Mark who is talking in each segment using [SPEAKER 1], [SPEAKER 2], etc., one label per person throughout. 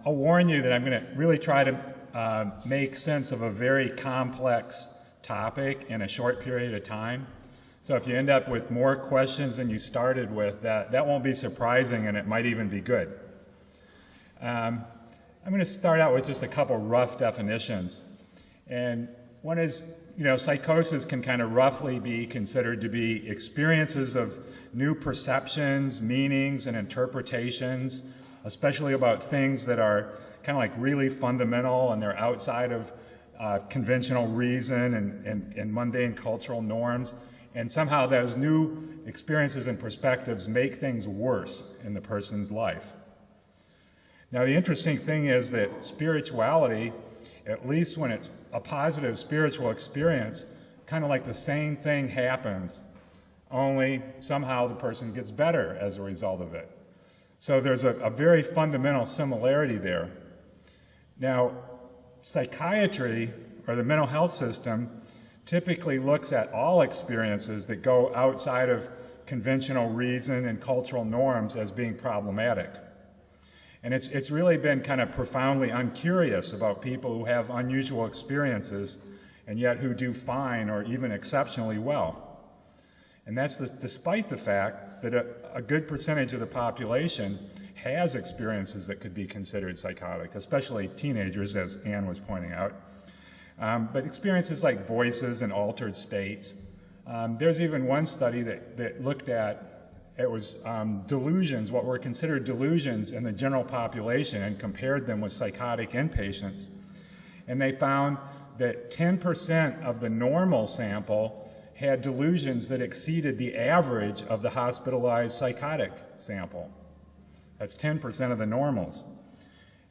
[SPEAKER 1] I'll warn you that I'm going to really try to make sense of a very complex topic in a short period of time. So if you end up with more questions than you started with, that won't be surprising, and it might even be good. I'm going to start out with just a couple rough definitions. And one is, psychosis can kind of roughly be considered to be experiences of new perceptions, meanings, and interpretations, especially about things that are kind of like really fundamental and they're outside of conventional reason and mundane cultural norms. And somehow those new experiences and perspectives make things worse in the person's life. Now, the interesting thing is that spirituality, at least when it's a positive spiritual experience, kind of like the same thing happens, only somehow the person gets better as a result of it. So there's a very fundamental similarity there. Now, psychiatry, or the mental health system, typically looks at all experiences that go outside of conventional reason and cultural norms as being problematic. And it's really been kind of profoundly uncurious about people who have unusual experiences and yet who do fine or even exceptionally well. And that's despite the fact that a good percentage of the population has experiences that could be considered psychotic, especially teenagers, as Anne was pointing out. But experiences like voices and altered states. There's even one study that looked at, it was delusions, what were considered delusions in the general population, and compared them with psychotic inpatients. And they found that 10% of the normal sample had delusions that exceeded the average of the hospitalized psychotic sample. That's 10% of the normals.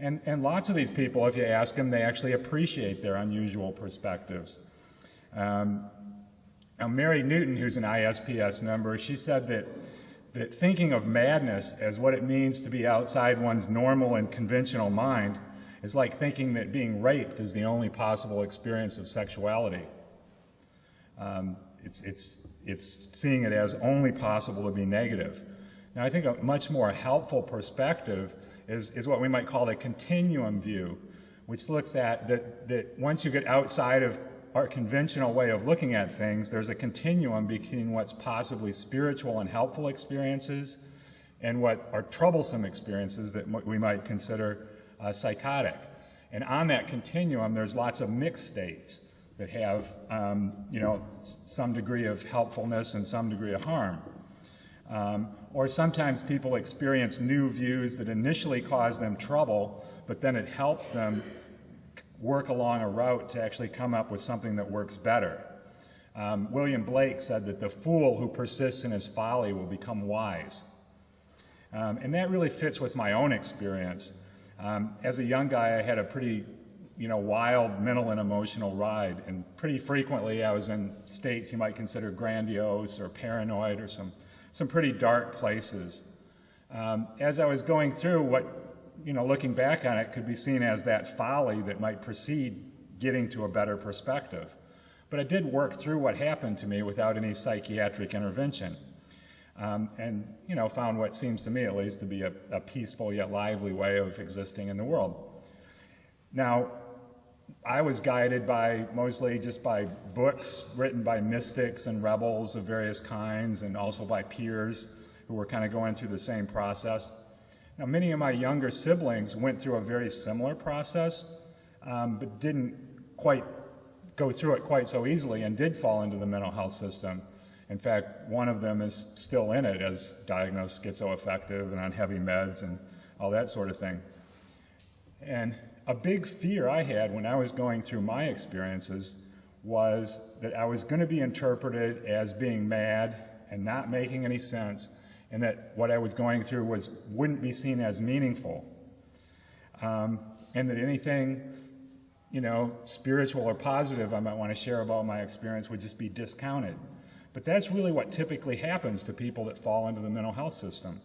[SPEAKER 1] And lots of these people, if you ask them, they actually appreciate their unusual perspectives. Now, Mary Newton, who's an ISPS member, she said that thinking of madness as what it means to be outside one's normal and conventional mind is like thinking that being raped is the only possible experience of sexuality. It's seeing it as only possible to be negative. Now, I think a much more helpful perspective is what we might call a continuum view, which looks at that once you get outside of our conventional way of looking at things, there's a continuum between what's possibly spiritual and helpful experiences and what are troublesome experiences that we might consider psychotic. And on that continuum, there's lots of mixed states that have, some degree of helpfulness and some degree of harm. Or sometimes people experience new views that initially cause them trouble, but then it helps them work along a route to actually come up with something that works better. William Blake said that the fool who persists in his folly will become wise. And that really fits with my own experience. As a young guy, I had a pretty wild mental and emotional ride, and pretty frequently I was in states you might consider grandiose or paranoid or some pretty dark places. As I was going through what, looking back on it, could be seen as that folly that might precede getting to a better perspective. But I did work through what happened to me without any psychiatric intervention, and found what seems to me at least to be a peaceful yet lively way of existing in the world. Now, I was guided mostly just by books written by mystics and rebels of various kinds, and also by peers who were kind of going through the same process. Now, many of my younger siblings went through a very similar process, but didn't quite go through it quite so easily and did fall into the mental health system. In fact, one of them is still in it as diagnosed schizoaffective and on heavy meds and all that sort of thing. And a big fear I had when I was going through my experiences was that I was going to be interpreted as being mad and not making any sense, and that what I was going through wouldn't be seen as meaningful, and that anything, spiritual or positive I might want to share about my experience would just be discounted. But that's really what typically happens to people that fall into the mental health system.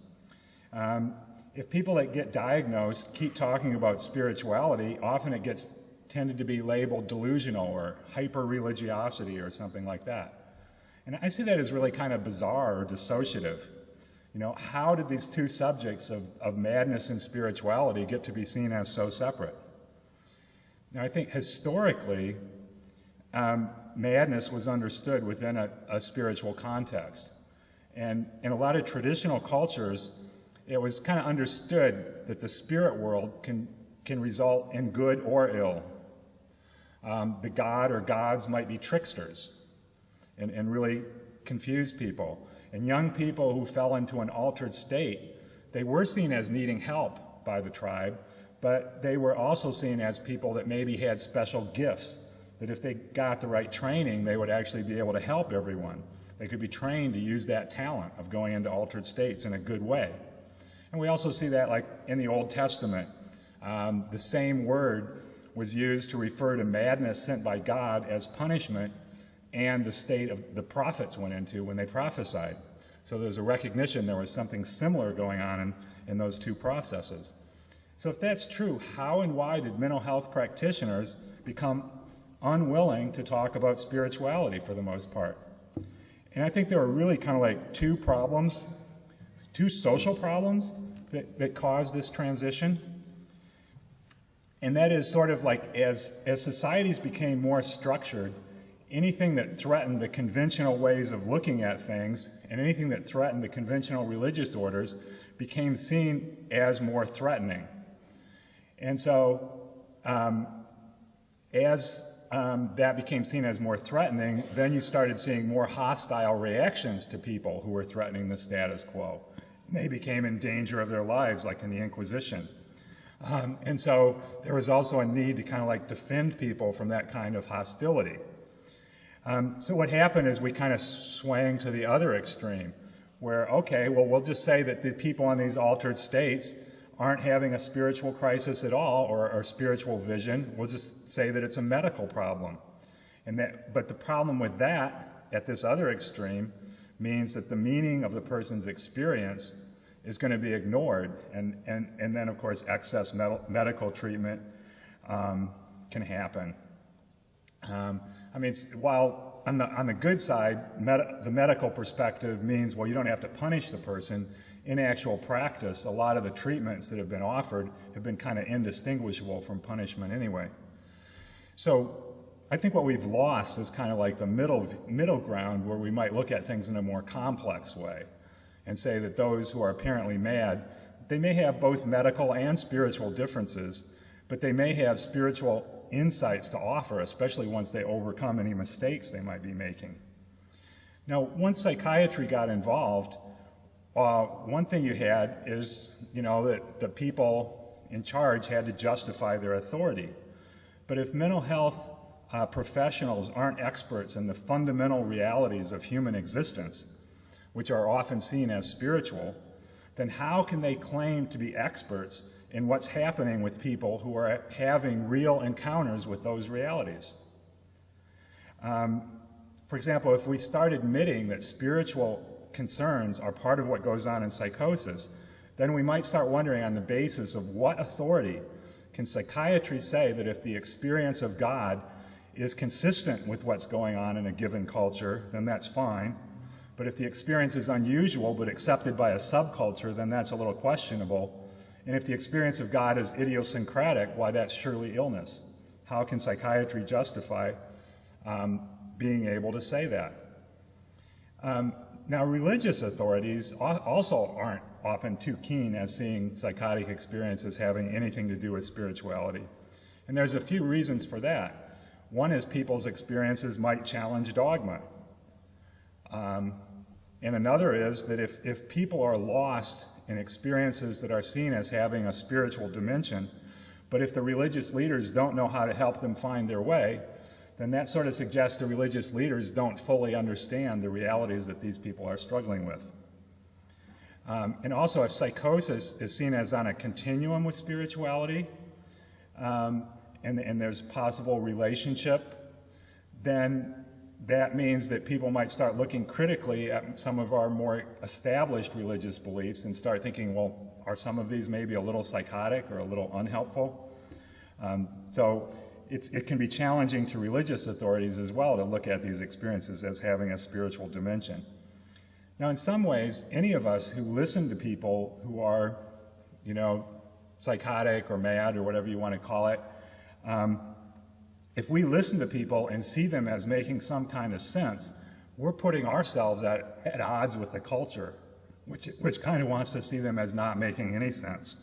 [SPEAKER 1] If people that get diagnosed keep talking about spirituality, often it gets tended to be labeled delusional or hyper-religiosity or something like that. And I see that as really kind of bizarre or dissociative. How did these two subjects of madness and spirituality get to be seen as so separate? Now, I think historically, madness was understood within a spiritual context. And in a lot of traditional cultures, it was kind of understood that the spirit world can result in good or ill. The god or gods might be tricksters and really confuse people. And young people who fell into an altered state, they were seen as needing help by the tribe, but they were also seen as people that maybe had special gifts, that if they got the right training, they would actually be able to help everyone. They could be trained to use that talent of going into altered states in a good way. And we also see that like in the Old Testament. The same word was used to refer to madness sent by God as punishment and the state of the prophets went into when they prophesied. So there's a recognition there was something similar going on in those two processes. So if that's true, how and why did mental health practitioners become unwilling to talk about spirituality for the most part? And I think there are really kind of like two social problems that caused this transition. And that is sort of like as societies became more structured, anything that threatened the conventional ways of looking at things and anything that threatened the conventional religious orders became seen as more threatening. And so as that became seen as more threatening, then you started seeing more hostile reactions to people who were threatening the status quo. They became in danger of their lives, like in the Inquisition. And so there was also a need to kind of like defend people from that kind of hostility. So what happened is we kind of swang to the other extreme, where, okay, well, we'll just say that the people in these altered states aren't having a spiritual crisis at all or spiritual vision. We'll just say that it's a medical problem. But the problem with that, at this other extreme, means that the meaning of the person's experience is going to be ignored. And then, of course, excess medical treatment can happen. I mean, while on the good side, the medical perspective means, well, you don't have to punish the person. In actual practice, a lot of the treatments that have been offered have been kind of indistinguishable from punishment anyway. So I think what we've lost is kind of like the middle ground where we might look at things in a more complex way and say that those who are apparently mad, they may have both medical and spiritual differences, but they may have spiritual insights to offer, especially once they overcome any mistakes they might be making. Now, once psychiatry got involved, one thing you had is, that the people in charge had to justify their authority. But if mental health professionals aren't experts in the fundamental realities of human existence, which are often seen as spiritual, then how can they claim to be experts in what's happening with people who are having real encounters with those realities? For example, if we start admitting that spiritual concerns are part of what goes on in psychosis, then we might start wondering on the basis of what authority can psychiatry say that if the experience of God is consistent with what's going on in a given culture, then that's fine. But if the experience is unusual but accepted by a subculture, then that's a little questionable. And if the experience of God is idiosyncratic, why, that's surely illness. How can psychiatry justify being able to say that? Now, religious authorities also aren't often too keen at seeing psychotic experiences having anything to do with spirituality. And there's a few reasons for that. One is people's experiences might challenge dogma. And another is that if people are lost in experiences that are seen as having a spiritual dimension, but if the religious leaders don't know how to help them find their way, then that sort of suggests the religious leaders don't fully understand the realities that these people are struggling with. And also, if psychosis is seen as on a continuum with spirituality, and there's possible relationship, then that means that people might start looking critically at some of our more established religious beliefs and start thinking, well, are some of these maybe a little psychotic or a little unhelpful? So it can be challenging to religious authorities as well to look at these experiences as having a spiritual dimension. Now, in some ways, any of us who listen to people who are, you know, psychotic or mad or whatever you want to call it, if we listen to people and see them as making some kind of sense, we're putting ourselves at odds with the culture, which kind of wants to see them as not making any sense.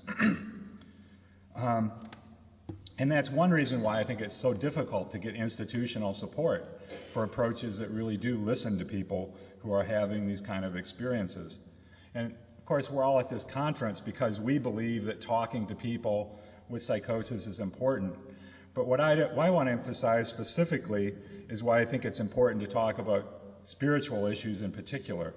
[SPEAKER 1] And that's one reason why I think it's so difficult to get institutional support for approaches that really do listen to people who are having these kind of experiences. And of course, we're all at this conference because we believe that talking to people with psychosis is important. But what I want to emphasize specifically is why I think it's important to talk about spiritual issues in particular.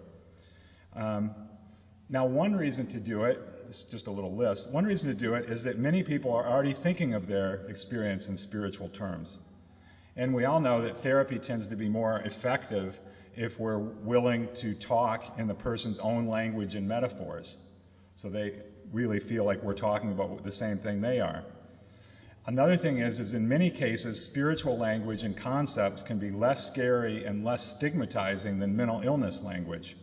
[SPEAKER 1] Now, one reason to do it, this is just a little list, one reason to do it is that many people are already thinking of their experience in spiritual terms. And we all know that therapy tends to be more effective if we're willing to talk in the person's own language and metaphors, so they really feel like we're talking about the same thing they are. Another thing is in many cases, spiritual language and concepts can be less scary and less stigmatizing than mental illness language.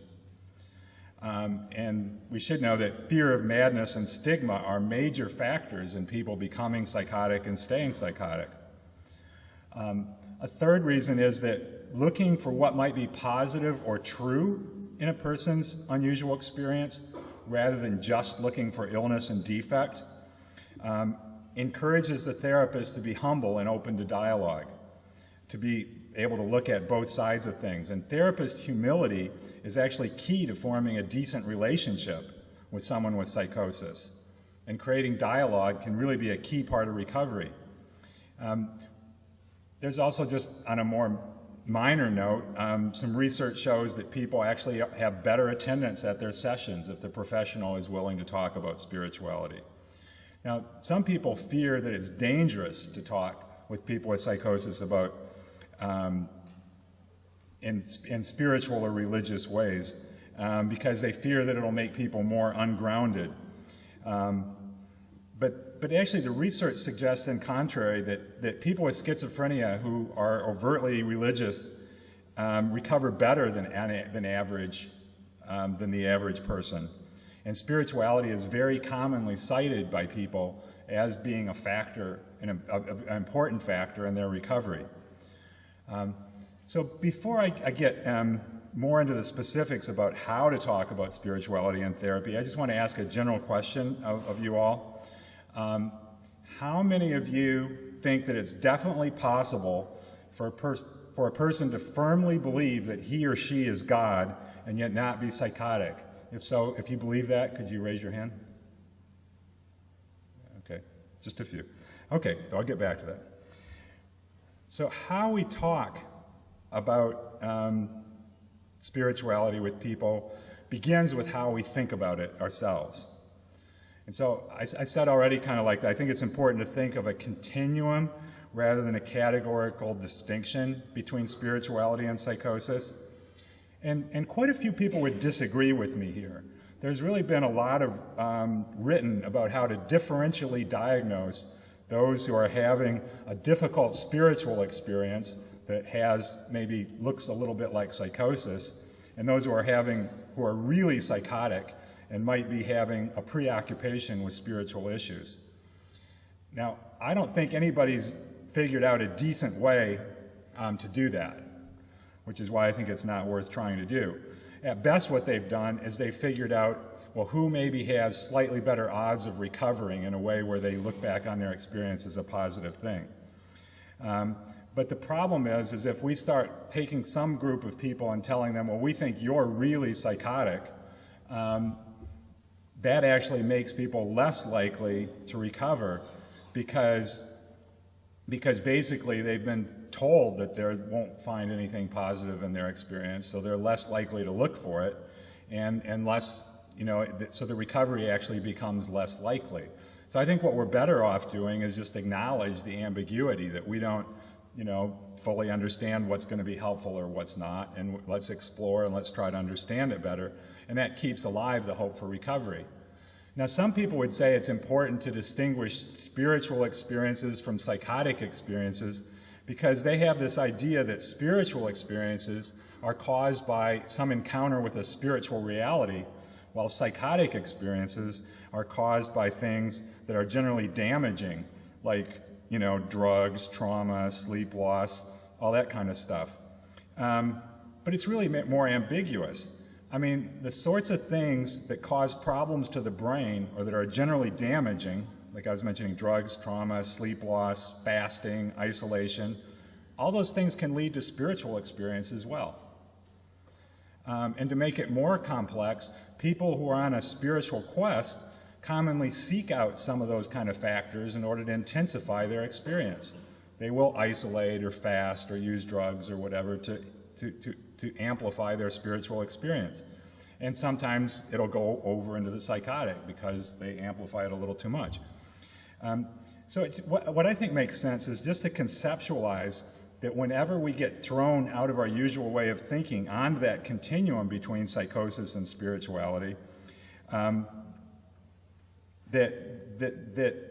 [SPEAKER 1] And we should know that fear of madness and stigma are major factors in people becoming psychotic and staying psychotic. A third reason is that looking for what might be positive or true in a person's unusual experience, rather than just looking for illness and defect, encourages the therapist to be humble and open to dialogue, to be able to look at both sides of things. And therapist humility is actually key to forming a decent relationship with someone with psychosis. And creating dialogue can really be a key part of recovery. There's also, just on a more minor note, some research shows that people actually have better attendance at their sessions if the professional is willing to talk about spirituality. Now, some people fear that it's dangerous to talk with people with psychosis about in spiritual or religious ways because they fear that it'll make people more ungrounded. But actually the research suggests, in contrary, that people with schizophrenia who are overtly religious recover better than the average person. And spirituality is very commonly cited by people as being a factor, an important factor in their recovery. So before I get more into the specifics about how to talk about spirituality in therapy, I just want to ask a general question of you all. How many of you think that it's definitely possible for a person to firmly believe that he or she is God and yet not be psychotic? If so, if you believe that, could you raise your hand? Okay, just a few. Okay, so I'll get back to that. So how we talk about spirituality with people begins with how we think about it ourselves. And so I said already, kind of like, I think it's important to think of a continuum rather than a categorical distinction between spirituality and psychosis. And quite a few people would disagree with me here. There's really been a lot of written about how to differentially diagnose those who are having a difficult spiritual experience that maybe looks a little bit like psychosis, and those who are really psychotic and might be having a preoccupation with spiritual issues. Now, I don't think anybody's figured out a decent way to do that, which is why I think it's not worth trying to do. At best, what they've done is they've figured out, well, who maybe has slightly better odds of recovering in a way where they look back on their experience as a positive thing. But the problem is if we start taking some group of people and telling them, well, we think you're really psychotic, that actually makes people less likely to recover because basically they've been told that they won't find anything positive in their experience, so they're less likely to look for it, and less, so the recovery actually becomes less likely. So I think what we're better off doing is just acknowledge the ambiguity that we don't, fully understand what's going to be helpful or what's not, and let's explore and let's try to understand it better, and that keeps alive the hope for recovery. Now, some people would say it's important to distinguish spiritual experiences from psychotic experiences because they have this idea that spiritual experiences are caused by some encounter with a spiritual reality, while psychotic experiences are caused by things that are generally damaging, like, drugs, trauma, sleep loss, all that kind of stuff. But it's really more ambiguous. I mean, the sorts of things that cause problems to the brain or that are generally damaging, like I was mentioning, drugs, trauma, sleep loss, fasting, isolation, all those things can lead to spiritual experience as well. And to make it more complex, people who are on a spiritual quest commonly seek out some of those kind of factors in order to intensify their experience. They will isolate or fast or use drugs or whatever to amplify their spiritual experience. And sometimes it'll go over into the psychotic because they amplify it a little too much. So what I think makes sense is just to conceptualize that whenever we get thrown out of our usual way of thinking onto that continuum between psychosis and spirituality, that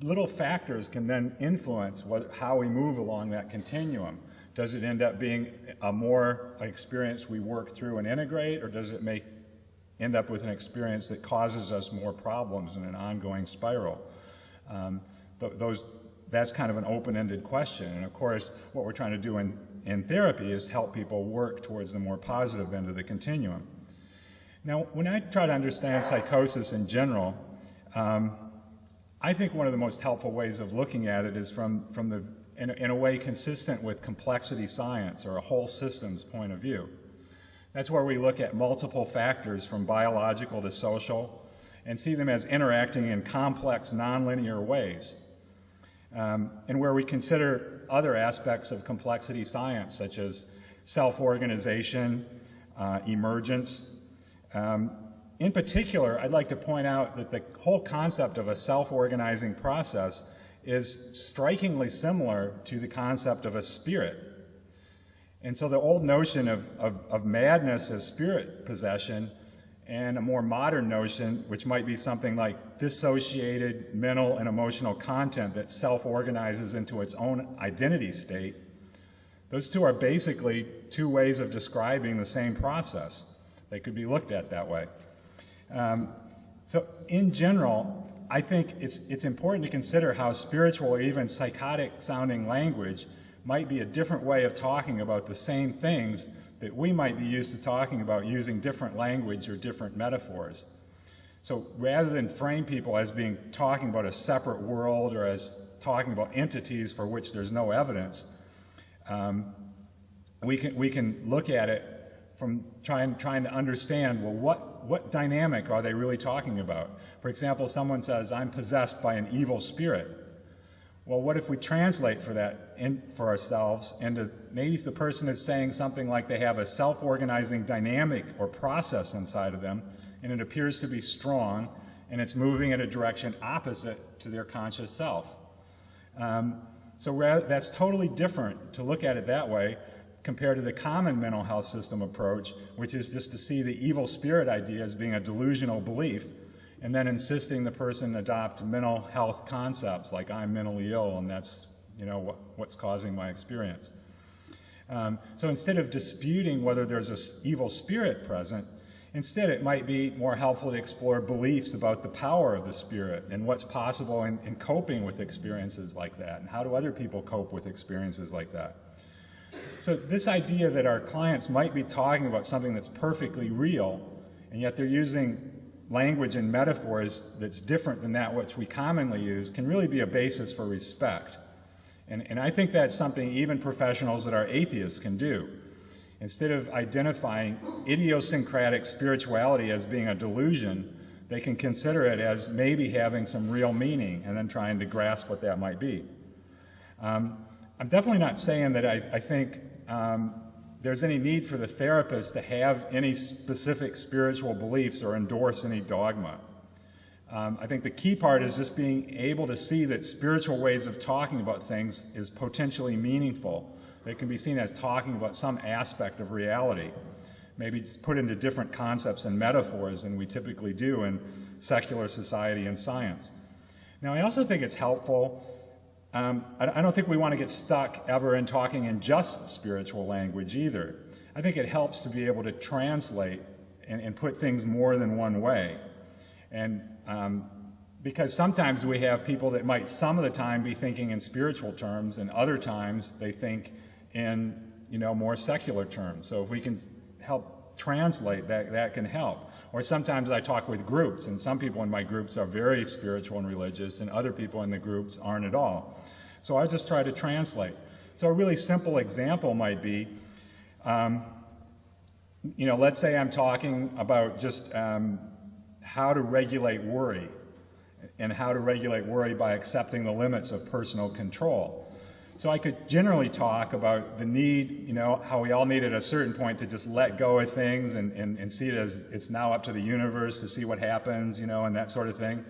[SPEAKER 1] little factors can then influence how we move along that continuum. Does it end up being a more experience we work through and integrate, or does it end up with an experience that causes us more problems in an ongoing spiral? That's kind of an open-ended question. And of course, what we're trying to do in therapy is help people work towards the more positive end of the continuum. Now, when I try to understand psychosis in general, I think one of the most helpful ways of looking at it is in a way consistent with complexity science or a whole systems point of view. That's where we look at multiple factors from biological to social and see them as interacting in complex, nonlinear ways. And where we consider other aspects of complexity science, such as self-organization, emergence. In particular, I'd like to point out that the whole concept of a self-organizing process is strikingly similar to the concept of a spirit. And so the old notion of madness as spirit possession and a more modern notion, which might be something like dissociated mental and emotional content that self-organizes into its own identity state, those two are basically two ways of describing the same process. They could be looked at that way. So in general, I think it's important to consider how spiritual or even psychotic sounding language might be a different way of talking about the same things that we might be used to talking about using different language or different metaphors. So rather than frame people as talking about a separate world or as talking about entities for which there's no evidence, we can look at it from trying to understand, well, what dynamic are they really talking about? For example, someone says, I'm possessed by an evil spirit. Well, what if we translate for ourselves into maybe the person is saying something like they have a self-organizing dynamic or process inside of them, and it appears to be strong, and it's moving in a direction opposite to their conscious self. So that's totally different to look at it that way compared to the common mental health system approach, which is just to see the evil spirit idea as being a delusional belief, and then insisting the person adopt mental health concepts like I'm mentally ill and that's what's causing my experience. So instead of disputing whether there's an evil spirit present, instead it might be more helpful to explore beliefs about the power of the spirit and what's possible in coping with experiences like that, and how do other people cope with experiences like that. So this idea that our clients might be talking about something that's perfectly real, and yet they're using language and metaphors that's different than that which we commonly use, can really be a basis for respect. And I think that's something even professionals that are atheists can do. Instead of identifying idiosyncratic spirituality as being a delusion, they can consider it as maybe having some real meaning and then trying to grasp what that might be. I'm definitely not saying that I think there's any need for the therapist to have any specific spiritual beliefs or endorse any dogma. I think the key part is just being able to see that spiritual ways of talking about things is potentially meaningful. They can be seen as talking about some aspect of reality. Maybe it's put into different concepts and metaphors than we typically do in secular society and science. Now, I also think it's helpful I don't think we want to get stuck ever in talking in just spiritual language either. I think it helps to be able to translate and put things more than one way. And because sometimes we have people that might some of the time be thinking in spiritual terms, and other times they think in more secular terms. So if we can help translate, that can help. Or sometimes I talk with groups, and some people in my groups are very spiritual and religious, and other people in the groups aren't at all. So I just try to translate. So a really simple example might be, let's say I'm talking about just how to regulate worry, and how to regulate worry by accepting the limits of personal control. So I could generally talk about the need, how we all need at a certain point to just let go of things and see it as it's now up to the universe to see what happens, and that sort of thing.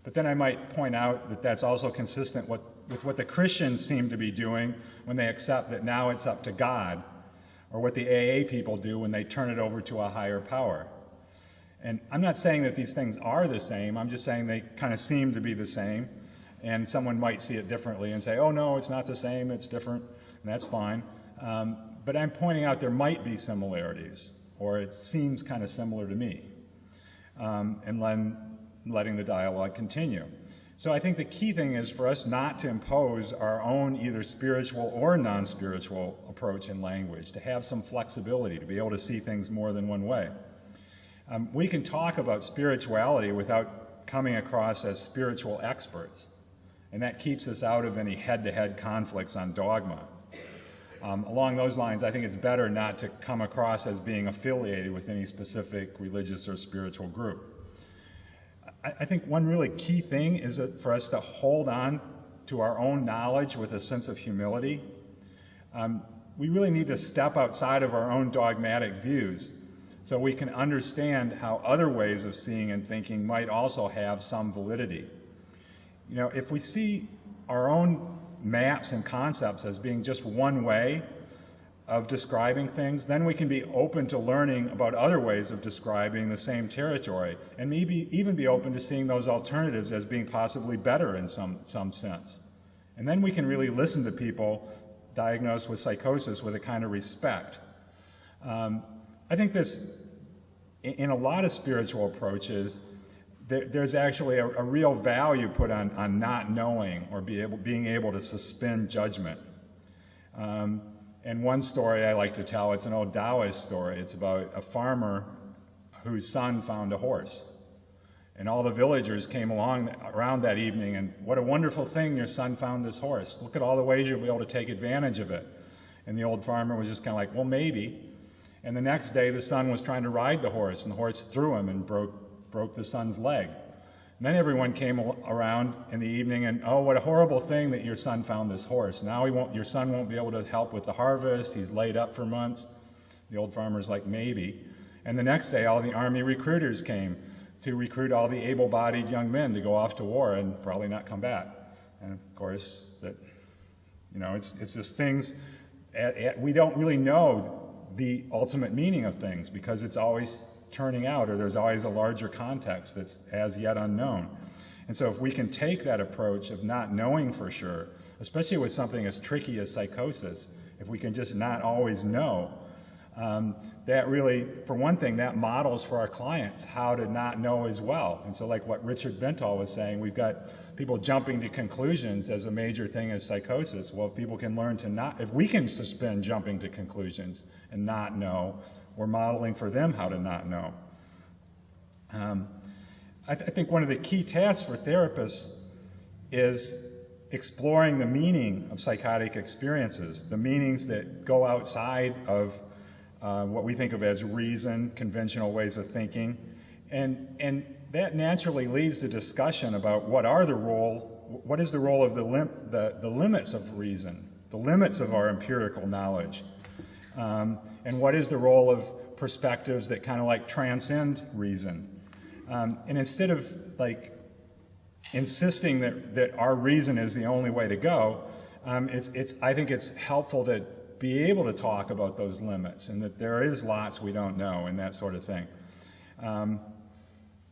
[SPEAKER 1] But then I might point out that that's also consistent with what the Christians seem to be doing when they accept that now it's up to God, or what the AA people do when they turn it over to a higher power. And I'm not saying that these things are the same, I'm just saying they kind of seem to be the same. And someone might see it differently and say, oh no, it's not the same, it's different, and that's fine. But I'm pointing out there might be similarities, or it seems kind of similar to me, and then letting the dialogue continue. So I think the key thing is for us not to impose our own either spiritual or non-spiritual approach in language, to have some flexibility, to be able to see things more than one way. We can talk about spirituality without coming across as spiritual experts. And that keeps us out of any head-to-head conflicts on dogma. Along those lines, I think it's better not to come across as being affiliated with any specific religious or spiritual group. I think one really key thing is that for us to hold on to our own knowledge with a sense of humility. We really need to step outside of our own dogmatic views so we can understand how other ways of seeing and thinking might also have some validity. If we see our own maps and concepts as being just one way of describing things, then we can be open to learning about other ways of describing the same territory, and maybe even be open to seeing those alternatives as being possibly better in some sense. And then we can really listen to people diagnosed with psychosis with a kind of respect. I think this, in a lot of spiritual approaches, there's actually a real value put on not knowing or being able to suspend judgment. And one story I like to tell, it's an old Taoist story. It's about a farmer whose son found a horse. And all the villagers came around that evening, and what a wonderful thing, your son found this horse. Look at all the ways you'll be able to take advantage of it. And the old farmer was just kind of like, well, maybe. And the next day, the son was trying to ride the horse, and the horse threw him and broke the son's leg. And then everyone came around in the evening and, oh, what a horrible thing that your son found this horse. Now your son won't be able to help with the harvest. He's laid up for months. The old farmer's like, maybe. And the next day, all the army recruiters came to recruit all the able-bodied young men to go off to war and probably not come back. And of course, it's just things, we don't really know the ultimate meaning of things because it's always turning out, or there's always a larger context that's as yet unknown. And so if we can take that approach of not knowing for sure, especially with something as tricky as psychosis, if we can just not always know, that really, for one thing, that models for our clients how to not know as well. And so like what Richard Bentall was saying, we've got people jumping to conclusions as a major thing as psychosis. Well, if people can learn to not, if we can suspend jumping to conclusions and not know, we're modeling for them how to not know. I think one of the key tasks for therapists is exploring the meaning of psychotic experiences, the meanings that go outside of what we think of as reason, conventional ways of thinking, and that naturally leads to discussion about what is the role of the limits of reason, the limits of our empirical knowledge, and what is the role of perspectives that kind of like transcend reason. And instead of like insisting that our reason is the only way to go, I think it's helpful to be able to talk about those limits and that there is lots we don't know and that sort of thing.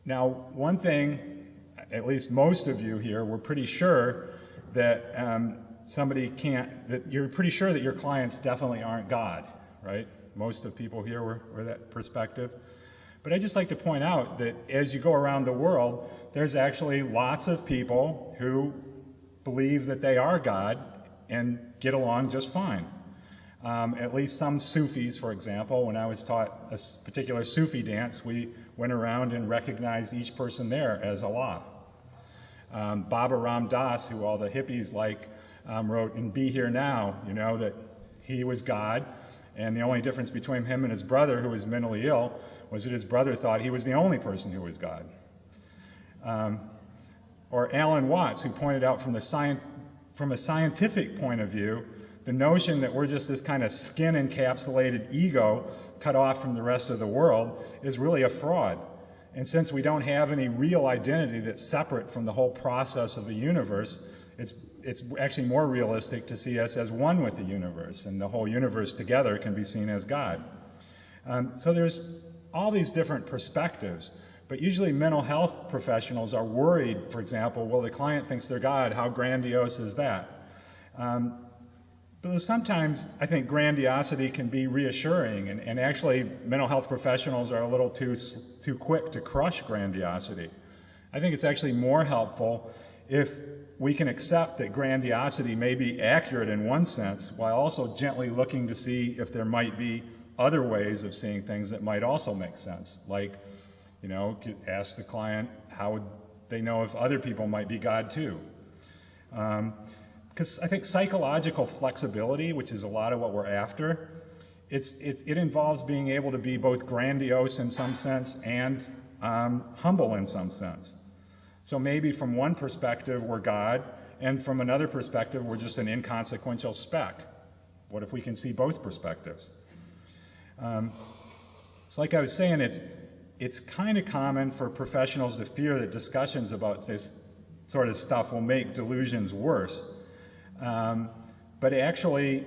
[SPEAKER 1] Now, one thing, at least most of you here, were pretty sure that somebody can't, that you're pretty sure that your clients definitely aren't God, right? Most of people here were that perspective. But I'd just like to point out that as you go around the world, there's actually lots of people who believe that they are God and get along just fine. At least some Sufis, for example, when I was taught a particular Sufi dance, we went around and recognized each person there as Allah. Baba Ram Das, who all the hippies wrote in Be Here Now, you know, that he was God, and the only difference between him and his brother, who was mentally ill, was that his brother thought he was the only person who was God. Or Alan Watts, who pointed out from a scientific point of view, the notion that we're just this kind of skin-encapsulated ego cut off from the rest of the world is really a fraud. And since we don't have any real identity that's separate from the whole process of the universe, it's actually more realistic to see us as one with the universe, and the whole universe together can be seen as God. So there's all these different perspectives, but usually mental health professionals are worried, for example, well, the client thinks they're God, how grandiose is that? But sometimes I think grandiosity can be reassuring, and actually mental health professionals are a little too quick to crush grandiosity. I think it's actually more helpful if we can accept that grandiosity may be accurate in one sense, while also gently looking to see if there might be other ways of seeing things that might also make sense. Like, you know, ask the client, how would they know if other people might be God too? Because I think psychological flexibility, which is a lot of what we're after, it involves being able to be both grandiose in some sense and humble in some sense. So maybe from one perspective we're God, and from another perspective we're just an inconsequential speck. What if we can see both perspectives? So like I was saying, it's kind of common for professionals to fear that discussions about this sort of stuff will make delusions worse. But actually,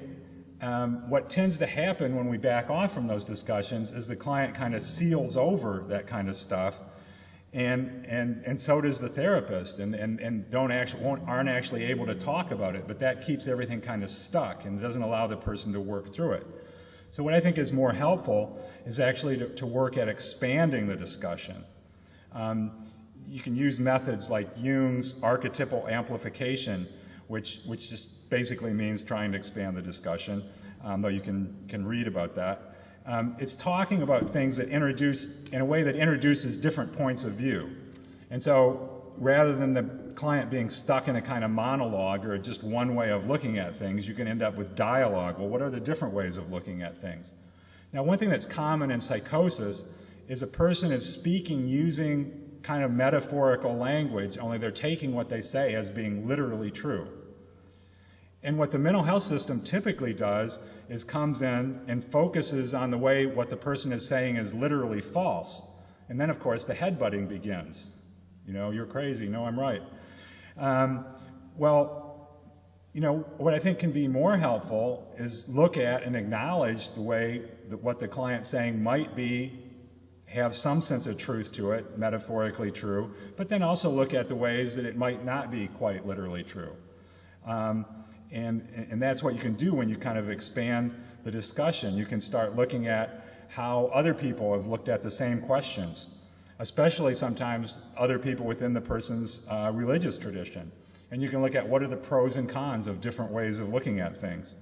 [SPEAKER 1] what tends to happen when we back off from those discussions is the client kind of seals over that kind of stuff, and so does the therapist, and aren't actually able to talk about it, but that keeps everything kind of stuck and doesn't allow the person to work through it. So what I think is more helpful is actually to work at expanding the discussion. You can use methods like Jung's Archetypal Amplification, which just basically means trying to expand the discussion, though you can read about that. It's talking about things that in a way that introduces different points of view. And so rather than the client being stuck in a kind of monologue or just one way of looking at things, you can end up with dialogue. Well, what are the different ways of looking at things? Now, one thing that's common in psychosis is a person is speaking using kind of metaphorical language, only they're taking what they say as being literally true. And what the mental health system typically does is comes in and focuses on the way what the person is saying is literally false. And then, of course, the headbutting begins. You know, you're crazy. No, I'm right. Well, you know, what I think can be more helpful is look at and acknowledge the way that what the client's saying might have some sense of truth to it, metaphorically true, but then also look at the ways that it might not be quite literally true. And that's what you can do when you kind of expand the discussion. You can start looking at how other people have looked at the same questions, especially sometimes other people within the person's religious tradition. And you can look at what are the pros and cons of different ways of looking at things.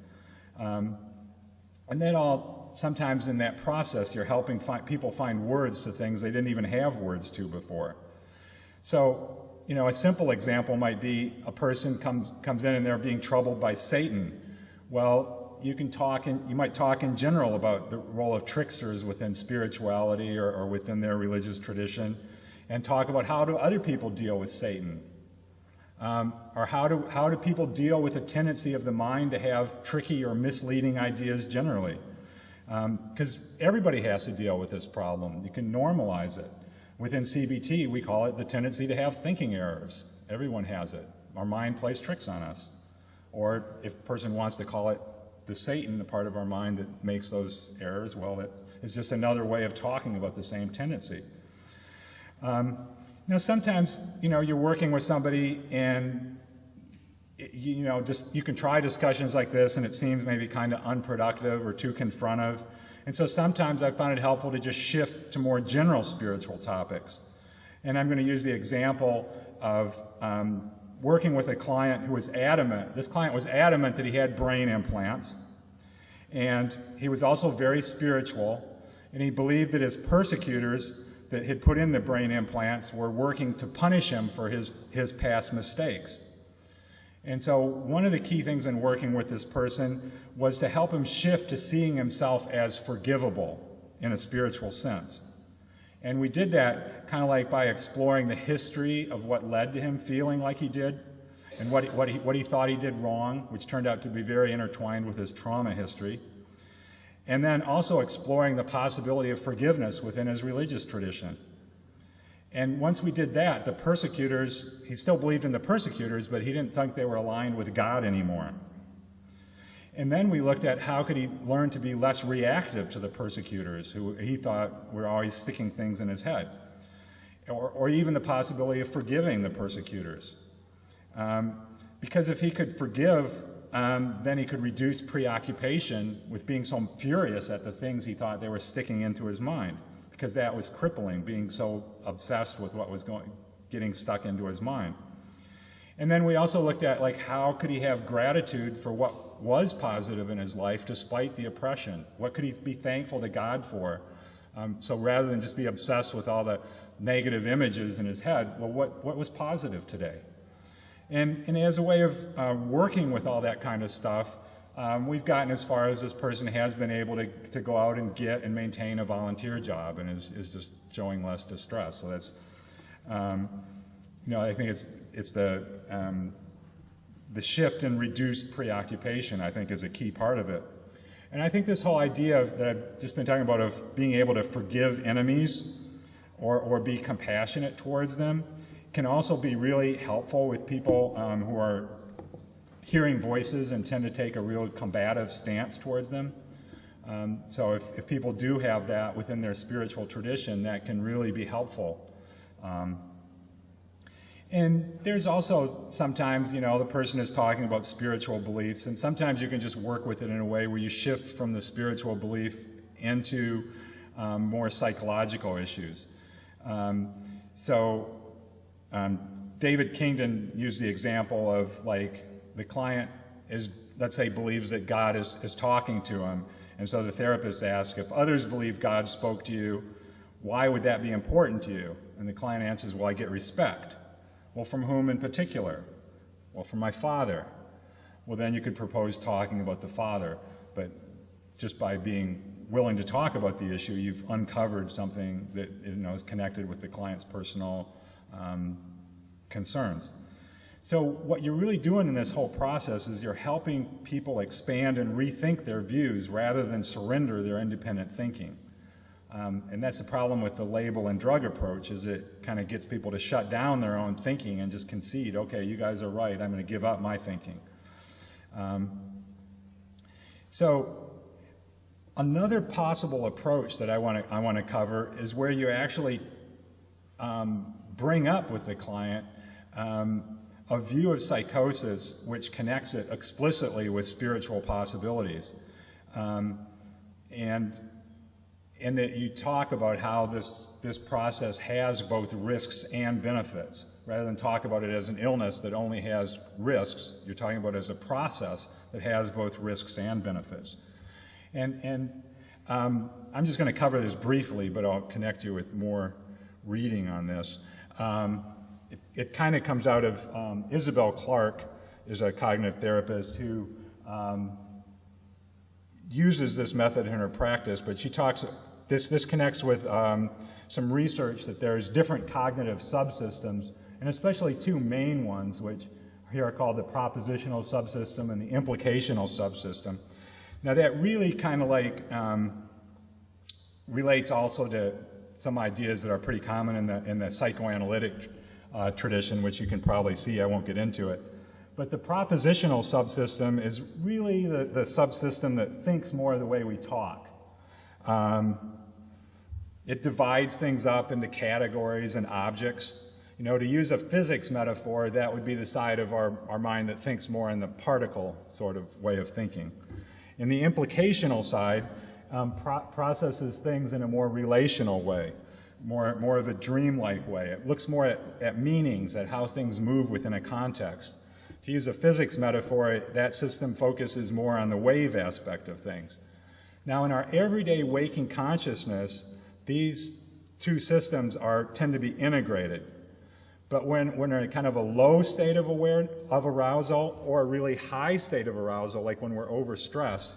[SPEAKER 1] And then sometimes in that process, you're helping people find words to things they didn't even have words to before. So, you know, a simple example might be a person comes in and they're being troubled by Satan. Well, you might talk in general about the role of tricksters within spirituality or within their religious tradition, and talk about how do other people deal with Satan, or how do people deal with the tendency of the mind to have tricky or misleading ideas generally, because everybody has to deal with this problem. You can normalize it. Within CBT, we call it the tendency to have thinking errors. Everyone has it. Our mind plays tricks on us. Or if a person wants to call it the Satan, the part of our mind that makes those errors, well, it's just another way of talking about the same tendency. Now, sometimes, you know, you're working with somebody and you can try discussions like this and it seems maybe kind of unproductive or too confrontive. And so sometimes I found it helpful to just shift to more general spiritual topics. And I'm going to use the example of working with a client who was adamant. This client was adamant that he had brain implants. And he was also very spiritual. And he believed that his persecutors that had put in the brain implants were working to punish him for his past mistakes. And so one of the key things in working with this person was to help him shift to seeing himself as forgivable in a spiritual sense. And we did that kind of like by exploring the history of what led to him feeling like he did and what he thought he did wrong, which turned out to be very intertwined with his trauma history. And then also exploring the possibility of forgiveness within his religious tradition. And once we did that, the persecutors, he still believed in the persecutors, but he didn't think they were aligned with God anymore. And then we looked at how could he learn to be less reactive to the persecutors, who he thought were always sticking things in his head, or even the possibility of forgiving the persecutors. Because if he could forgive, then he could reduce preoccupation with being so furious at the things he thought they were sticking into his mind, because that was crippling, being so obsessed with what was getting stuck into his mind. And then we also looked at how could he have gratitude for what was positive in his life despite the oppression? What could he be thankful to God for? So rather than just be obsessed with all the negative images in his head, well, what was positive today? And as a way of working with all that kind of stuff, we've gotten as far as this person has been able to go out and get and maintain a volunteer job and is just showing less distress. So that's, I think it's the shift in reduced preoccupation, I think, is a key part of it. And I think this whole idea that I've just been talking about of being able to forgive enemies or be compassionate towards them can also be really helpful with people who are hearing voices and tend to take a real combative stance towards them. So if people do have that within their spiritual tradition, that can really be helpful. And there's also sometimes, the person is talking about spiritual beliefs, and sometimes you can just work with it in a way where you shift from the spiritual belief into more psychological issues. David Kingdon used the example of the client is, let's say, believes that God is talking to him. And so the therapist asks, if others believe God spoke to you, why would that be important to you? And the client answers, well, I get respect. Well, from whom in particular? Well, from my father. Well, then you could propose talking about the father. But just by being willing to talk about the issue, you've uncovered something that is connected with the client's personal concerns. So what you're really doing in this whole process is you're helping people expand and rethink their views rather than surrender their independent thinking. And that's the problem with the label and drug approach, is it kind of gets people to shut down their own thinking and just concede, okay, you guys are right, I'm going to give up my thinking. So another possible approach that I want to cover is where you actually bring up with the client a view of psychosis which connects it explicitly with spiritual possibilities. And that you talk about how this process has both risks and benefits. Rather than talk about it as an illness that only has risks, you're talking about it as a process that has both risks and benefits. And I'm just going to cover this briefly, but I'll connect you with more reading on this. It kind of comes out of Isabel Clarke is a cognitive therapist who uses this method in her practice, but she talks, this connects with some research that there's different cognitive subsystems, and especially two main ones, which here are called the propositional subsystem and the implicational subsystem. Now that really kind of relates also to some ideas that are pretty common in the psychoanalytic tradition, which you can probably see, I won't get into it. But the propositional subsystem is really the subsystem that thinks more the way we talk. It divides things up into categories and objects. You know, to use a physics metaphor, that would be the side of our mind that thinks more in the particle sort of way of thinking. In the implicational side, processes things in a more relational way, more of a dreamlike way. It looks more at meanings, at how things move within a context. To use a physics metaphor, that system focuses more on the wave aspect of things. Now, in our everyday waking consciousness, these two systems tend to be integrated. But when we're in a kind of a low state of arousal or a really high state of arousal, like when we're overstressed,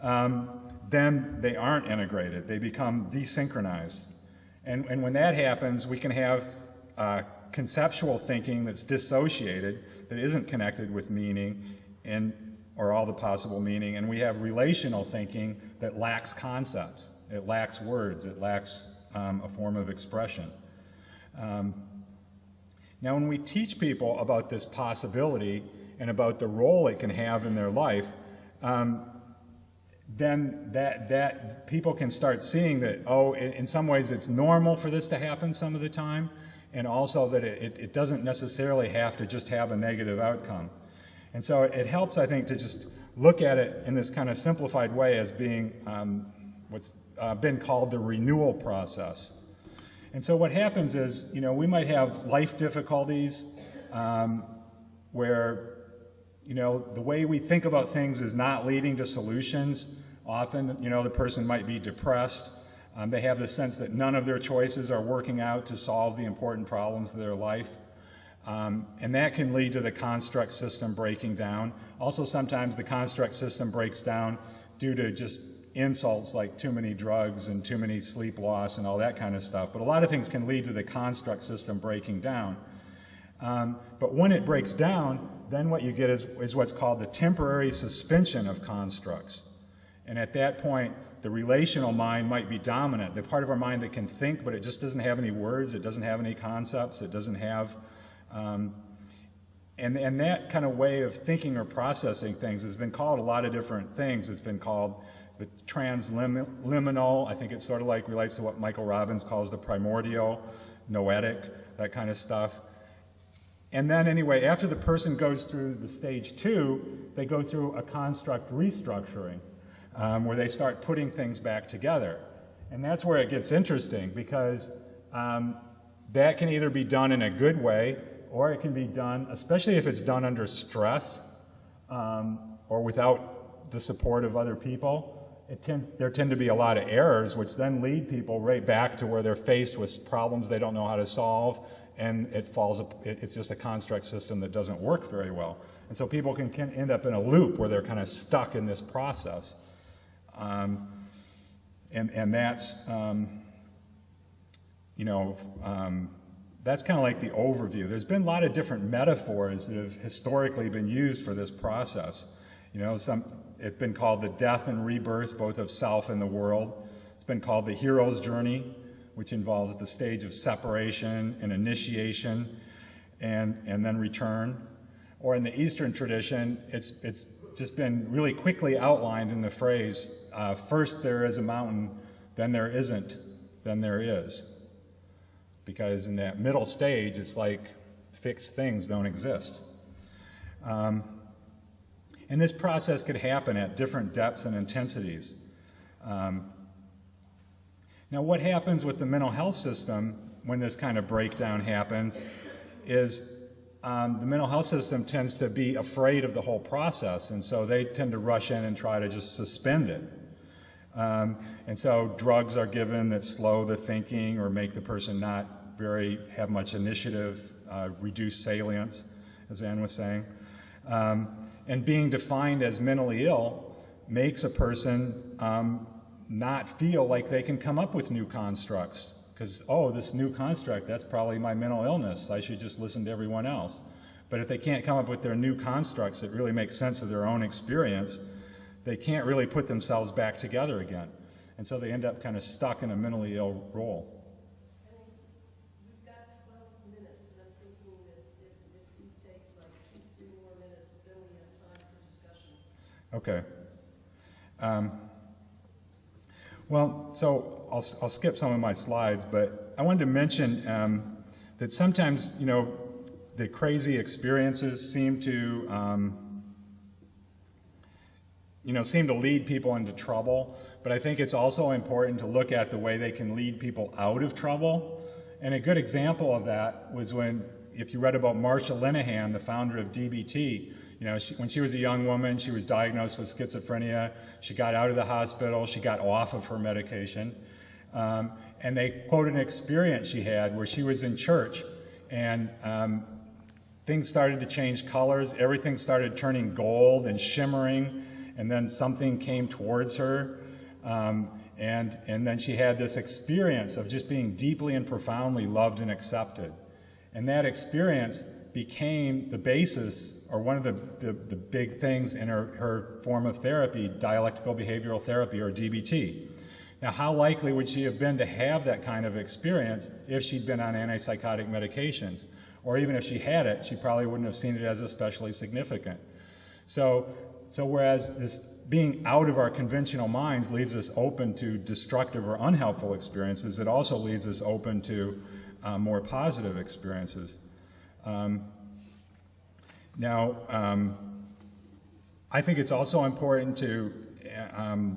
[SPEAKER 1] then they aren't integrated. They become desynchronized. And when that happens, we can have conceptual thinking that's dissociated, that isn't connected with meaning or all the possible meaning, and we have relational thinking that lacks concepts. It lacks words. It lacks a form of expression. Now, when we teach people about this possibility and about the role it can have in their life, then that people can start seeing that, oh, in some ways it's normal for this to happen some of the time, and also that it doesn't necessarily have to just have a negative outcome. And so it helps, I think, to just look at it in this kind of simplified way as being what's been called the renewal process. And so what happens is, you know, we might have life difficulties where, you know, the way we think about things is not leading to solutions. Often, you know, the person might be depressed. They have the sense that none of their choices are working out to solve the important problems of their life. And that can lead to the construct system breaking down. Also, sometimes the construct system breaks down due to just insults like too many drugs and too many sleep loss and all that kind of stuff. But a lot of things can lead to the construct system breaking down. But when it breaks down, then what you get is what's called the temporary suspension of constructs. And at that point, the relational mind might be dominant, the part of our mind that can think, but it just doesn't have any words, it doesn't have any concepts, it doesn't have... And that kind of way of thinking or processing things has been called a lot of different things. It's been called the transliminal. I think it sort of like relates to what Michael Robbins calls the primordial, noetic, that kind of stuff. And then anyway, after the person goes through the stage 2, they go through a construct restructuring, where they start putting things back together. And that's where it gets interesting, because that can either be done in a good way, or it can be done, especially if it's done under stress, or without the support of other people. There tend to be a lot of errors, which then lead people right back to where they're faced with problems they don't know how to solve, and it's just a construct system that doesn't work very well. And so people can end up in a loop where they're kind of stuck in this process. And that's, that's kind of like the overview. There's been a lot of different metaphors that have historically been used for this process. You know, it's been called the death and rebirth, both of self and the world. It's been called the hero's journey, which involves the stage of separation and initiation and then return. Or in the Eastern tradition, it's just been really quickly outlined in the phrase, first there is a mountain, then there isn't, then there is. Because in that middle stage, it's like fixed things don't exist. And this process could happen at different depths and intensities. Now, what happens with the mental health system when this kind of breakdown happens is the mental health system tends to be afraid of the whole process, and so they tend to rush in and try to just suspend it. And so drugs are given that slow the thinking or make the person not have much initiative, reduce salience, as Anne was saying. And being defined as mentally ill makes a person not feel like they can come up with new constructs. Because, oh, this new construct, that's probably my mental illness. I should just listen to everyone else. But if they can't come up with their new constructs that really make sense of their own experience, they can't really put themselves back together again. And so they end up kind of stuck in a mentally ill role.
[SPEAKER 2] We've got 12 minutes, and I'm thinking that if we take like 2-3 more minutes, then we have time for discussion.
[SPEAKER 1] Okay. Well, so I'll skip some of my slides, but I wanted to mention that sometimes, you know, the crazy experiences seem to, you know, seem to lead people into trouble, but I think it's also important to look at the way they can lead people out of trouble. And a good example of that was when, if you read about Marsha Linehan, the founder of DBT, you know, when she was a young woman, she was diagnosed with schizophrenia. She got out of the hospital. She got off of her medication. And they quoted an experience she had where she was in church and things started to change colors. Everything started turning gold and shimmering. And then something came towards her. And then she had this experience of just being deeply and profoundly loved and accepted. And that experience became the basis, or one of the big things in her form of therapy, dialectical behavioral therapy, or DBT. Now, how likely would she have been to have that kind of experience if she'd been on antipsychotic medications? Or even if she had it, she probably wouldn't have seen it as especially significant. So whereas this being out of our conventional minds leaves us open to destructive or unhelpful experiences, it also leaves us open to more positive experiences. I think it's also important to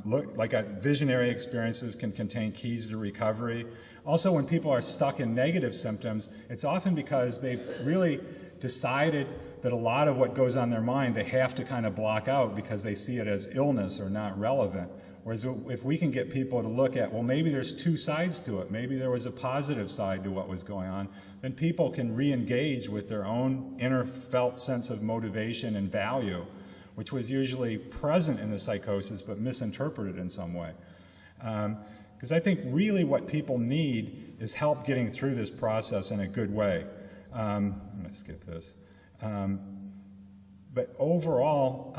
[SPEAKER 1] look, like visionary experiences can contain keys to recovery. Also, when people are stuck in negative symptoms, it's often because they've really decided that a lot of what goes on in their mind they have to kind of block out because they see it as illness or not relevant. Whereas if we can get people to look at, well, maybe there's two sides to it, maybe there was a positive side to what was going on, then people can re-engage with their own inner felt sense of motivation and value, which was usually present in the psychosis but misinterpreted in some way. Because I think really what people need is help getting through this process in a good way. I'm going to skip this. But overall,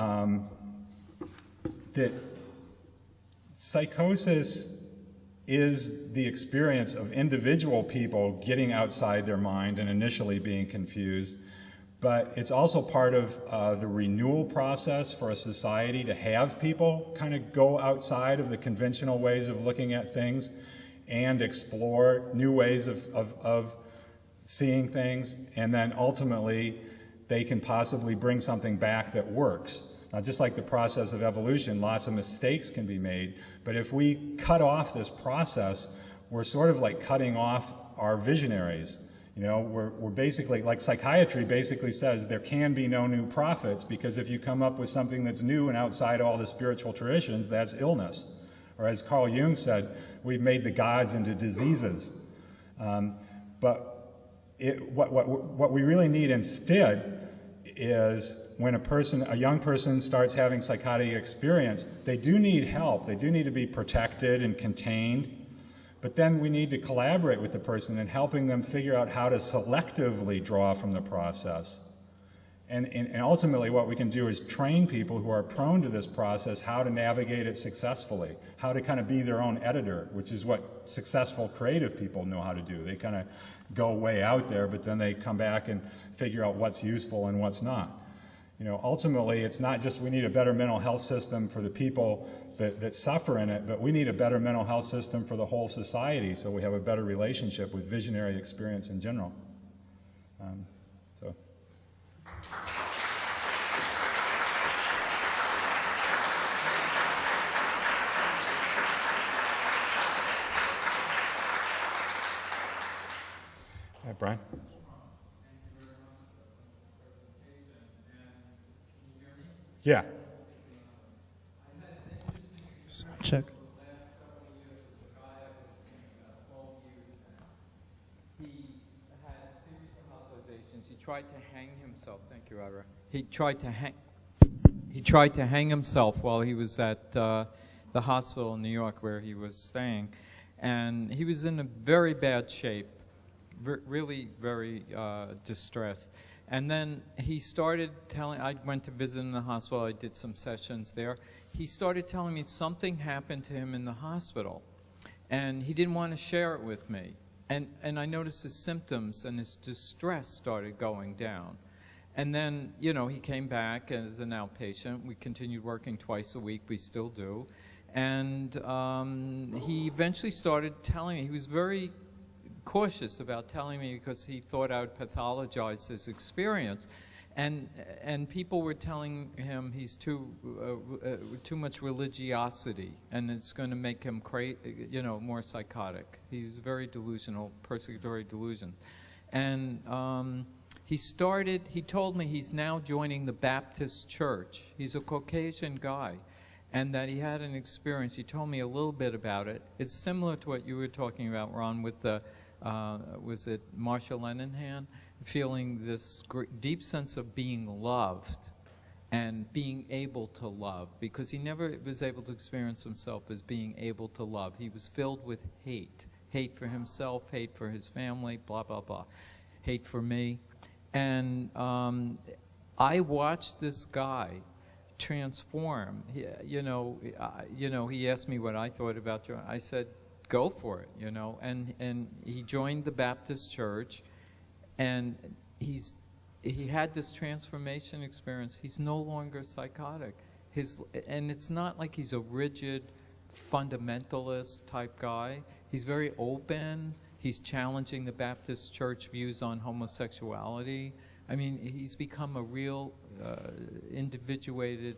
[SPEAKER 1] that psychosis is the experience of individual people getting outside their mind and initially being confused, but it's also part of the renewal process for a society to have people kind of go outside of the conventional ways of looking at things and explore new ways of seeing things, and then ultimately they can possibly bring something back that works. Now, just like the process of evolution, lots of mistakes can be made, but if we cut off this process, we're sort of like cutting off our visionaries. You know, we're basically, like psychiatry basically says, there can be no new prophets, because if you come up with something that's new and outside all the spiritual traditions, that's illness. Or as Carl Jung said, we've made the gods into diseases. But what we really need instead is when a young person starts having psychotic experience, they do need help. They do need to be protected and contained. But then we need to collaborate with the person in helping them figure out how to selectively draw from the process. And ultimately what we can do is train people who are prone to this process how to navigate it successfully, how to kind of be their own editor, which is what successful creative people know how to do. They kind of go way out there, but then they come back and figure out what's useful and what's not. You know, ultimately, it's not just we need a better mental health system for the people that suffer in it, but we need a better mental health system for the whole society so we have a better relationship with visionary experience in general. Hi, Brian. Yeah.
[SPEAKER 3] Check. He had a series of hospitalizations. He tried to hang himself. Thank you, Ira. He tried to hang himself while he was at the hospital in New York where he was staying, and he was in a very bad shape, really very distressed. And then he started telling, I went to visit in the hospital, I did some sessions there. He started telling me something happened to him in the hospital, and he didn't want to share it with me. And I noticed his symptoms and his distress started going down. And then, you know, he came back as an outpatient. We continued working twice a week, we still do. And he eventually started telling me, he was very cautious about telling me because he thought I would pathologize his experience. And people were telling him he's too much religiosity, and it's going to make him more psychotic. He was very delusional, persecutory delusions. And he told me he's now joining the Baptist church. He's a Caucasian guy, and that he had an experience. He told me a little bit about it. It's similar to what you were talking about, Ron, with the, was it Marsha Leninhan? Feeling this deep sense of being loved and being able to love, because he never was able to experience himself as being able to love. He was filled with hate. Hate for himself, hate for his family, blah, blah, blah. Hate for me. And I watched this guy transform. He asked me what I thought about Jung. I said, go for it, And he joined the Baptist church, and he had this transformation experience. He's no longer psychotic. And it's not like he's a rigid fundamentalist type guy. He's very open. He's challenging the Baptist church views on homosexuality. I mean, he's become a real individuated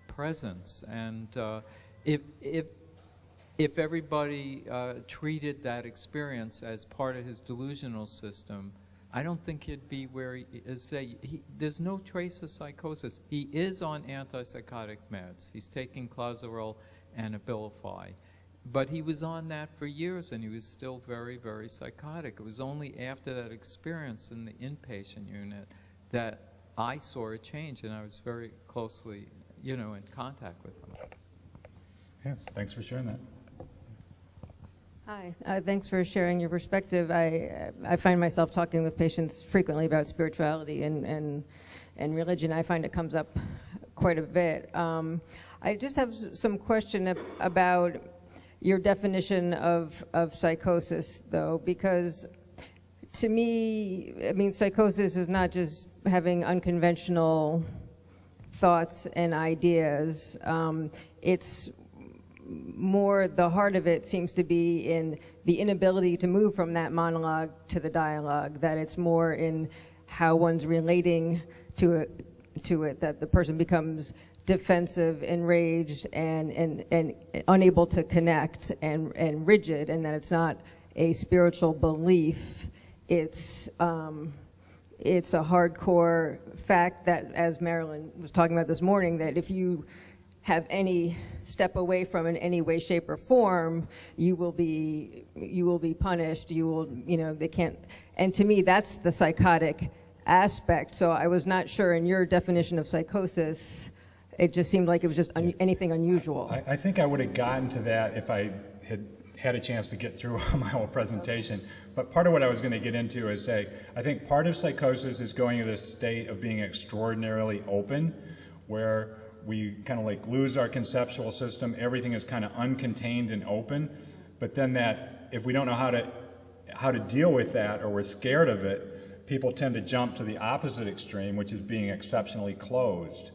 [SPEAKER 3] presence. And if everybody treated that experience as part of his delusional system, I don't think he'd be where he is today. There's no trace of psychosis. He is on antipsychotic meds. He's taking Clozaril and Abilify. But he was on that for years, and he was still very, very psychotic. It was only after that experience in the inpatient unit that I saw a change, and I was very closely, in contact with him.
[SPEAKER 1] Yeah, thanks for sharing that.
[SPEAKER 4] Hi, thanks for sharing your perspective. I find myself talking with patients frequently about spirituality and religion. I find it comes up quite a bit. I just have some question about your definition of psychosis, though, because to me, psychosis is not just having unconventional thoughts and ideas. It's more, the heart of it seems to be in the inability to move from that monologue to the dialogue, that it's more in how one's relating to it, that the person becomes defensive, enraged, and unable to connect, and rigid, and that it's not a spiritual belief. It's a hardcore fact that, as Marilyn was talking about this morning, that if you have any step away from in any way, shape, or form, you will be punished. They can't. And to me, that's the psychotic aspect. So I was not sure in your definition of psychosis. It just seemed like it was just anything unusual.
[SPEAKER 1] I think I would have gotten to that if I had a chance to get through my whole presentation. But part of what I was going to get into is say, I think part of psychosis is going to this state of being extraordinarily open, where we kind of like lose our conceptual system. Everything is kind of uncontained and open. But then that, if we don't know how to deal with that, or we're scared of it, people tend to jump to the opposite extreme, which is being exceptionally closed.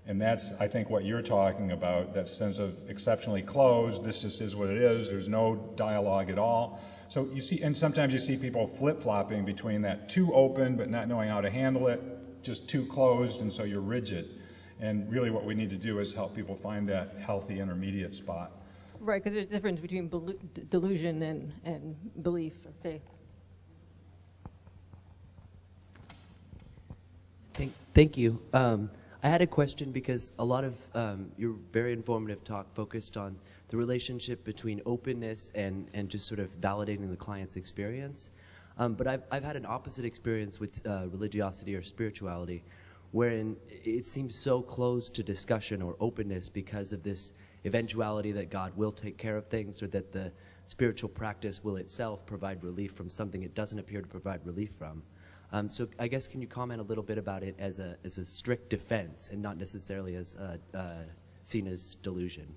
[SPEAKER 1] And that's, I think, what you're talking about, that sense of exceptionally closed. This just is what it is. There's no dialogue at all. So you see, and sometimes you see people flip-flopping between that too open but not knowing how to handle it, just too closed, and so you're rigid. And really what we need to do is help people find that healthy intermediate spot.
[SPEAKER 4] Right, because there's a difference between delusion and belief or faith.
[SPEAKER 5] Thank you. I had a question because a lot of your very informative talk focused on the relationship between openness and just sort of validating the client's experience. But I've had an opposite experience with religiosity or spirituality, wherein it seems so closed to discussion or openness because of this eventuality that God will take care of things, or that the spiritual practice will itself provide relief from something it doesn't appear to provide relief from. So I guess, can you comment a little bit about it as a strict defense and not necessarily as seen as delusion?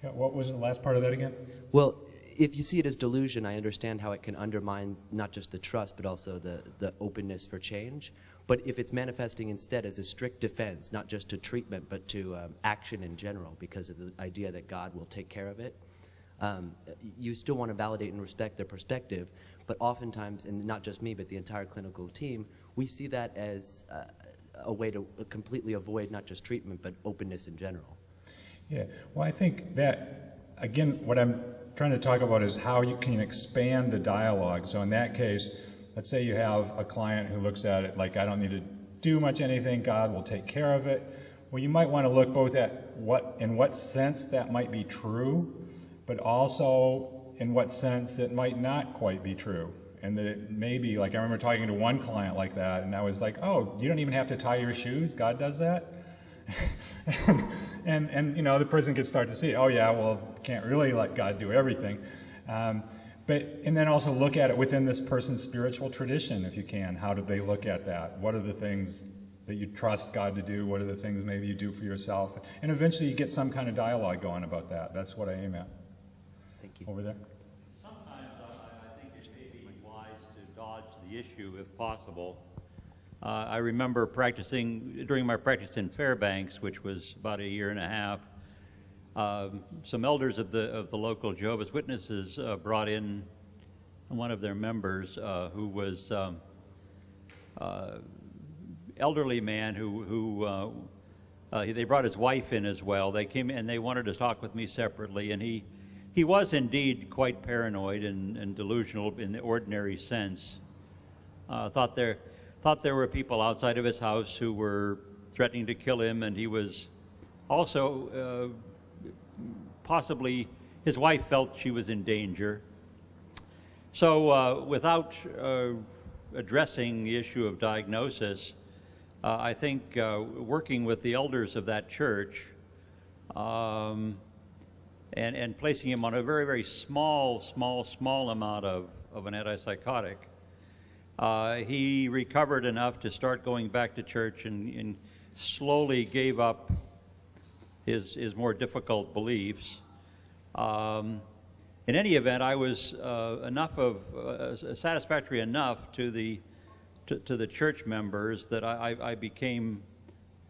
[SPEAKER 1] Yeah, what was the last part of that again?
[SPEAKER 5] Well, if you see it as delusion, I understand how it can undermine not just the trust, but also the openness for change. But if it's manifesting instead as a strict defense, not just to treatment, but to action in general, because of the idea that God will take care of it, you still want to validate and respect their perspective, but oftentimes, and not just me, but the entire clinical team, we see that as a way to completely avoid not just treatment, but openness in general.
[SPEAKER 1] Yeah, well, I think that, again, what I'm trying to talk about is how you can expand the dialogue. So in that case, let's say you have a client who looks at it like, I don't need to do much anything, God will take care of it. Well, you might want to look both at in what sense that might be true, but also in what sense it might not quite be true. And that it may be, like I remember talking to one client like that, and I was like, oh, you don't even have to tie your shoes? God does that? and you know, the person could start to see, oh yeah, well, can't really let God do everything. And then also look at it within this person's spiritual tradition, if you can. How do they look at that? What are the things that you trust God to do? What are the things maybe you do for yourself? And eventually you get some kind of dialogue going about that. That's what I aim at.
[SPEAKER 5] Thank you.
[SPEAKER 1] Over there.
[SPEAKER 6] Sometimes I think it may be wise to dodge the issue if possible. I remember practicing, during my practice in Fairbanks, which was about a year and a half, some elders of the local Jehovah's Witnesses brought in one of their members who was elderly man who they brought his wife in as well. They came in and they wanted to talk with me separately, and he was indeed quite paranoid and delusional in the ordinary sense. Thought there were people outside of his house who were threatening to kill him, and he was also possibly, his wife felt she was in danger. So without addressing the issue of diagnosis, I think working with the elders of that church and placing him on a very, very small amount of an antipsychotic, he recovered enough to start going back to church and slowly gave up his more difficult beliefs. In any event, I was satisfactory enough to the church members that I became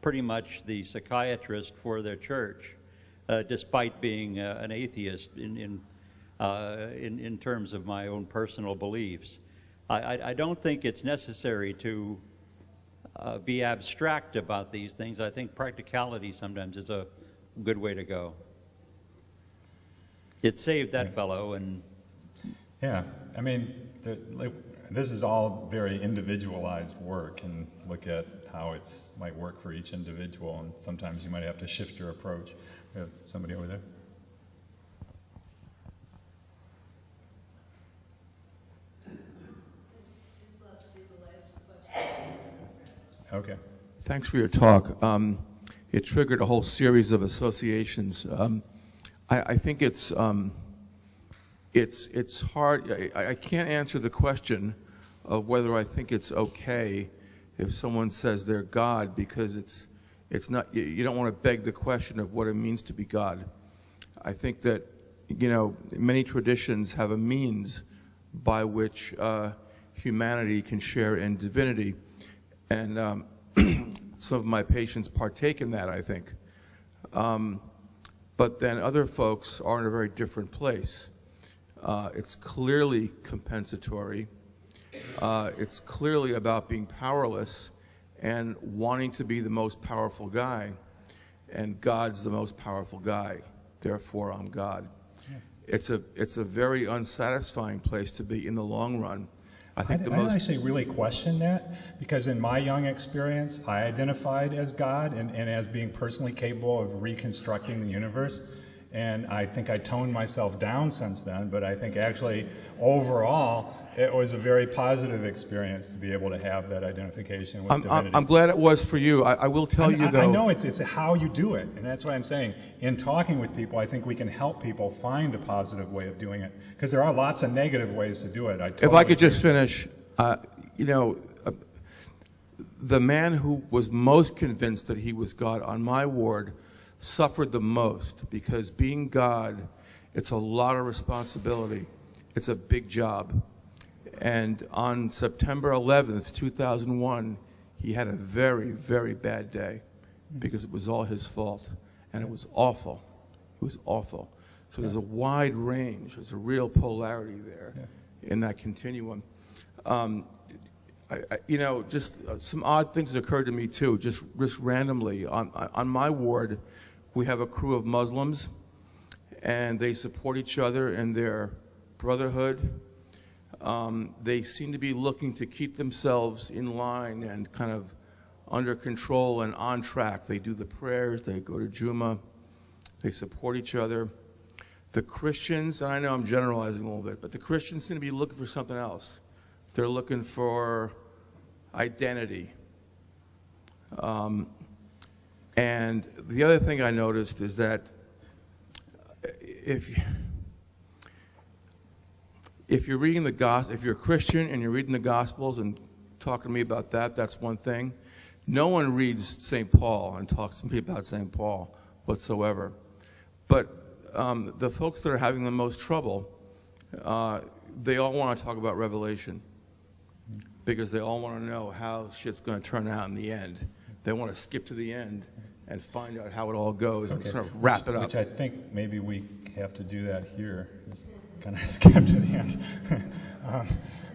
[SPEAKER 6] pretty much the psychiatrist for their church, despite being an atheist in terms of my own personal beliefs. I don't think it's necessary to be abstract about these things. I think practicality sometimes is a good way to go. It saved that fellow, and
[SPEAKER 1] yeah, I mean, this is all very individualized work, and look at how it might work for each individual, and sometimes you might have to shift your approach. We have somebody over there. Okay.
[SPEAKER 7] Thanks for your talk. It triggered a whole series of associations. I think it's hard. I can't answer the question of whether I think it's okay if someone says they're God, because it's not. You don't want to beg the question of what it means to be God. I think that, you know, many traditions have a means by which humanity can share in divinity, and some of my patients partake in that, I think. But then other folks are in a very different place. It's clearly compensatory. It's clearly about being powerless and wanting to be the most powerful guy. And God's the most powerful guy. Therefore, I'm God. Yeah. It's a very unsatisfying place to be in the long run. I don't actually really question that, because in my young experience, I identified as God and as being personally capable of reconstructing the universe. And I think I toned myself down since then, but I think actually overall it was a very positive experience to be able to have that identification with divinity. I'm glad it was for you. I will tell you though.
[SPEAKER 1] I know it's how you do it, and that's what I'm saying. In talking with people, I think we can help people find a positive way of doing it, because there are lots of negative ways to do it.
[SPEAKER 7] If I could just finish, you know, the man who was most convinced that he was God on my ward suffered the most, because being God, it's a lot of responsibility. It's a big job. And on September 11th, 2001, he had a very, very bad day, because it was all his fault. And it was awful. It was awful. So there's a wide range. There's a real polarity there in that continuum. You know, just some odd things occurred to me too, just randomly. On my ward, we have a crew of Muslims, and they support each other in their brotherhood. They seem to be looking to keep themselves in line and kind of under control and on track. They do the prayers, they go to Juma, they support each other. The Christians, and I know I'm generalizing a little bit, but the Christians seem to be looking for something else. They're looking for identity. And the other thing I noticed is that if you're reading the gospel, if you're a Christian and you're reading the Gospels and talking to me about that, that's one thing. No one reads St. Paul and talks to me about St. Paul whatsoever. But the folks that are having the most trouble, they all want to talk about Revelation because they all want to know how shit's going to turn out in the end. They want to skip to the end and find out how it all goes and sort of wrap it up.
[SPEAKER 1] Which I think maybe we have to do that here. Just kind of skip to the end.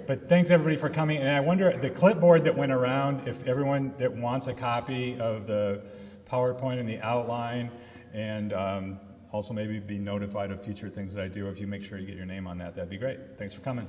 [SPEAKER 1] But thanks everybody for coming. And I wonder, the clipboard that went around, if everyone that wants a copy of the PowerPoint and the outline, and also maybe be notified of future things that I do, if you make sure you get your name on that, that'd be great. Thanks for coming.